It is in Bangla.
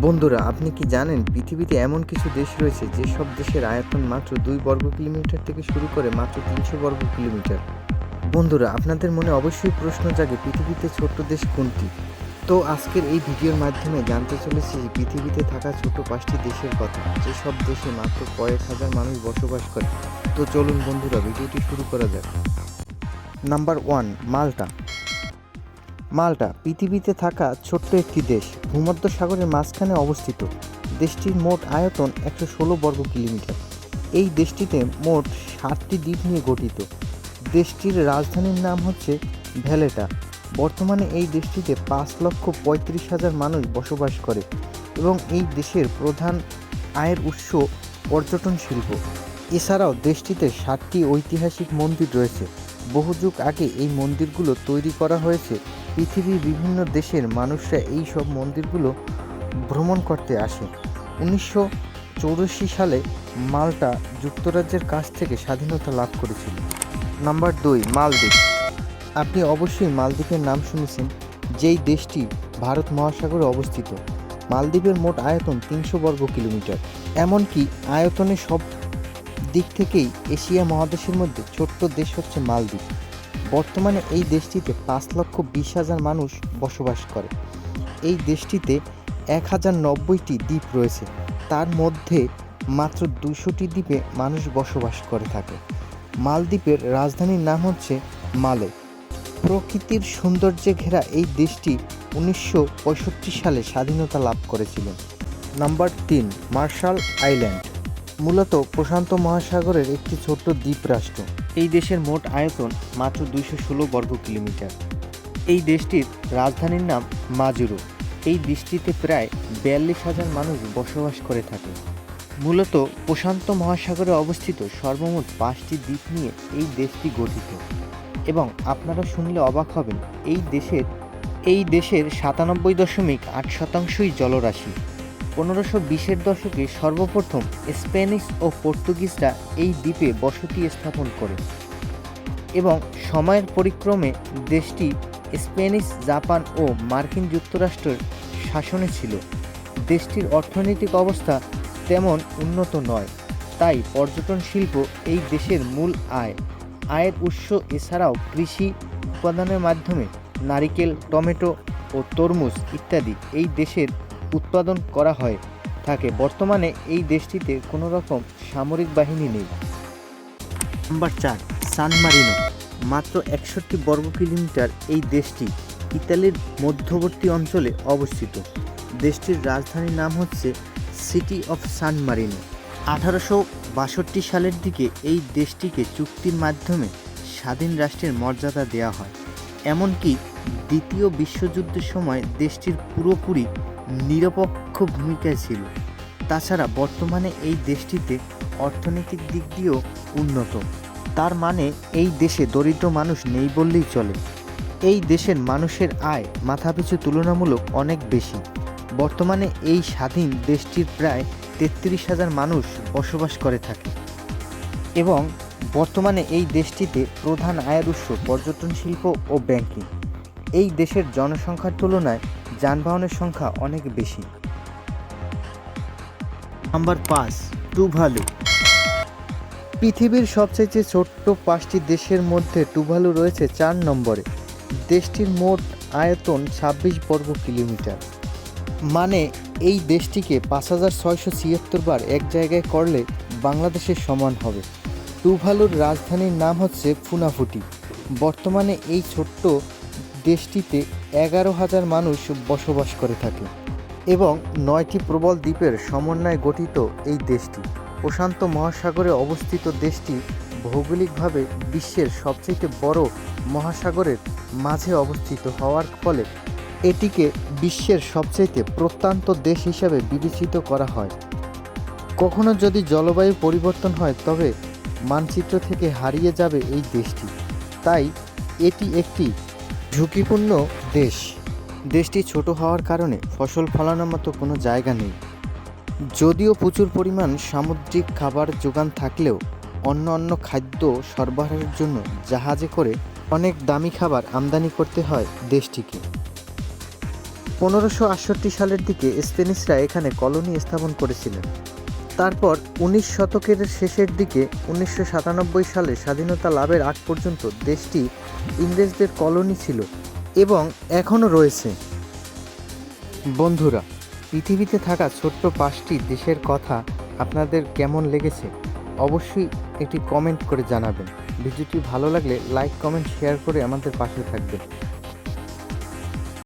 বন্ধুরা, আপনি কি জানেন পৃথিবীতে এমন কিছু দেশ রয়েছে যেসব দেশের আয়তন মাত্র 2 বর্গ কিলোমিটার থেকে শুরু করে মাত্র 300 বর্গ কিলোমিটার। বন্ধুরা, আপনাদের মনে অবশ্যই প্রশ্ন জাগে পৃথিবীতে ছোট্ট দেশ কোনটি। তো আজকের এই ভিডিওর মাধ্যমে জানতে চলেছি যে পৃথিবীতে থাকা ছোট 5টি দেশের কথা, যেসব দেশে মাত্র কয়েক হাজার মানুষ বসবাস করে। তো চলুন বন্ধুরা, ভিডিওটি শুরু করা যাক। নাম্বার 1, মাল্টা। মাল্টা পৃথিবীতে থাকা ছোট্ট একটি দেশ, ভূমধ্যসাগরের মাঝখানে অবস্থিত। দেশটির মোট আয়তন 116 বর্গ কিলোমিটার। এই দেশটিতে মোট 7টি দ্বীপ নিয়ে গঠিত। দেশটির রাজধানীর নাম হচ্ছে ভ্যালেটা। বর্তমানে এই দেশটিতে 5,35,000 মানুষ বসবাস করে এবং এই দেশের প্রধান আয়ের উৎস পর্যটন শিল্প। এছাড়াও দেশটিতে 7টি ঐতিহাসিক মন্দির রয়েছে। বহু যুগ আগে এই মন্দিরগুলো তৈরি করা হয়েছে। পৃথিবীর বিভিন্ন দেশের মানুষরা এই সব মন্দিরগুলো ভ্রমণ করতে আসে। 1984 সালে মাল্টা যুক্তরাজ্যের কাছ থেকে স্বাধীনতা লাভ করেছিল। নাম্বার 2, মালদ্বীপ। আপনি অবশ্যই মালদ্বীপের নাম শুনেছেন, যেই দেশটি ভারত মহাসাগরে অবস্থিত। মালদ্বীপের মোট আয়তন 300 বর্গ কিলোমিটার। এমনকি আয়তনের সব দিক থেকেই এশিয়া মহাদেশের মধ্যে ছোট্ট দেশ হচ্ছে মালদ্বীপ। বর্তমানে এই দেশটিতে 5,20,000 মানুষ বসবাস করে। এই দেশটিতে 1,090টি দ্বীপ রয়েছে, তার মধ্যে মাত্র 200টি দ্বীপে মানুষ বসবাস করে থাকে। মালদ্বীপের রাজধানীর নাম হচ্ছে মালে। প্রকৃতির সৌন্দর্যে ঘেরা এই দেশটি 1965 সালে স্বাধীনতা লাভ করেছিল। Number 3, Marshall island. মূলত প্রশান্ত মহাসাগরের একটি ছোট্ট দ্বীপ রাষ্ট্র। এই দেশের মোট আয়তন মাত্র 216 বর্গ কিলোমিটার। এই দেশটির রাজধানীর নাম মাজুরু। এই দেশটিতে প্রায় 42,000 মানুষ বসবাস করে থাকে। মূলত প্রশান্ত মহাসাগরে অবস্থিত সর্বমোট 5টি দ্বীপ নিয়ে এই দেশটি গঠিত। এবং আপনারা শুনলে অবাক হবেন, এই দেশের 97.8%ই জলরাশি। 1520-এর দশকে সর্বপ্রথম স্প্যানিশ ও পর্তুগিজরা এই দ্বীপে বসতি স্থাপন করে এবং সময়ের পরিক্রমে দেশটি স্প্যানিশ, জাপান ও মার্কিন যুক্তরাষ্ট্রের শাসনে ছিল। দেশটির অর্থনৈতিক অবস্থা তেমন উন্নত নয়, তাই পর্যটন শিল্প এই দেশের মূল আয়ের উৎস। এছাড়াও কৃষি উৎপাদনের মাধ্যমে নারিকেল, টমেটো ও তরমুজ ইত্যাদি এই দেশের উৎপাদন করা হয় থাকে। বর্তমানে এই দেশটিতে কোনো রকম সামরিক বাহিনী নেই। নাম্বার 4, সান মারিনো। মাত্র 61 বর্গ কিলোমিটার। এই দেশটি ইতালির মধ্যবর্তী অঞ্চলে অবস্থিত। দেশটির রাজধানীর নাম হচ্ছে সিটি অফ সান মারিনো। 1862 সালের দিকে এই দেশটিকে চুক্তির মাধ্যমে স্বাধীন রাষ্ট্রের মর্যাদা দেওয়া হয়। এমনকি দ্বিতীয় বিশ্বযুদ্ধের সময় দেশটির পুরোপুরি নিরপেক্ষ ভূমিকায় ছিল। তাছাড়া বর্তমানে এই দেশটিতে অর্থনৈতিক দিক দিয়েও উন্নত। তার মানে এই দেশে দরিদ্র মানুষ নেই বললেই চলে। এই দেশের মানুষের আয় মাথাপিছু তুলনামূলক অনেক বেশি। বর্তমানে এই স্বাধীন দেশটির প্রায় 33,000 মানুষ বসবাস করে থাকে এবং বর্তমানে এই দেশটিতে প্রধান আয়ের উৎস পর্যটন শিল্প ও ব্যাংকিং। এই দেশের জনসংখ্যার তুলনায় যানবাহনের সংখ্যা অনেক বেশি। Number 5, Tuvalu. পৃথিবীর সবচেয়ে ছোট্ট 5টি দেশের মধ্যে টুভালু রয়েছে 4 নম্বরে। দেশটির মোট আয়তন 26 বর্গ কিলোমিটার। মানে এই দেশটিকে 5,676 বার এক জায়গায় করলে বাংলাদেশের সমান হবে। টুভালুর রাজধানীর নাম হচ্ছে ফুনাফুটি। বর্তমানে এই ছোট্ট দেশটিতে 11,000 মানুষ বসবাস করে থাকে এবং 9টি প্রবল দ্বীপের সমন্বয়ে গঠিত এই দেশটি। প্রশান্ত মহাসাগরে অবস্থিত দেশটি ভৌগোলিকভাবে বিশ্বের সবচেয়ে বড় মহাসাগরের মাঝে অবস্থিত হওয়ার ফলে এটিকে বিশ্বের সবচেয়ে প্রত্যন্ত দেশ হিসাবে বিবেচিত করা হয়। কখনো যদি জলবায়ু পরিবর্তন হয় তবে মানচিত্র থেকে হারিয়ে যাবে এই দেশটি। তাই এটি একটি ঝুঁকিপূর্ণ দেশ। দেশটি ছোট হওয়ার কারণে ফসল ফলানোর মতো কোনো জায়গা নেই। যদিও প্রচুর পরিমাণ সামুদ্রিক খাবার যোগান থাকলেও অন্য খাদ্য সরবরাহের জন্য জাহাজে করে অনেক দামি খাবার আমদানি করতে হয় দেশটিকে। 1568 সালের দিকে স্প্যানিশরা এখানে কলোনি স্থাপন করেছিলেন। তারপর 19 শতকের শেষের দিকে 1997 সালে স্বাধীনতা লাভের আগ পর্যন্ত দেশটি ইংরেজদের কলোনি ছিল এবং এখনও রয়েছে। বন্ধুরা, পৃথিবীতে থাকা ছোট্ট 5টি দেশের কথা আপনাদের কেমন লেগেছে অবশ্যই একটি কমেন্ট করে জানাবেন। ভিডিওটি ভালো লাগলে লাইক, কমেন্ট, শেয়ার করে আমাদের পাশে থাকবেন।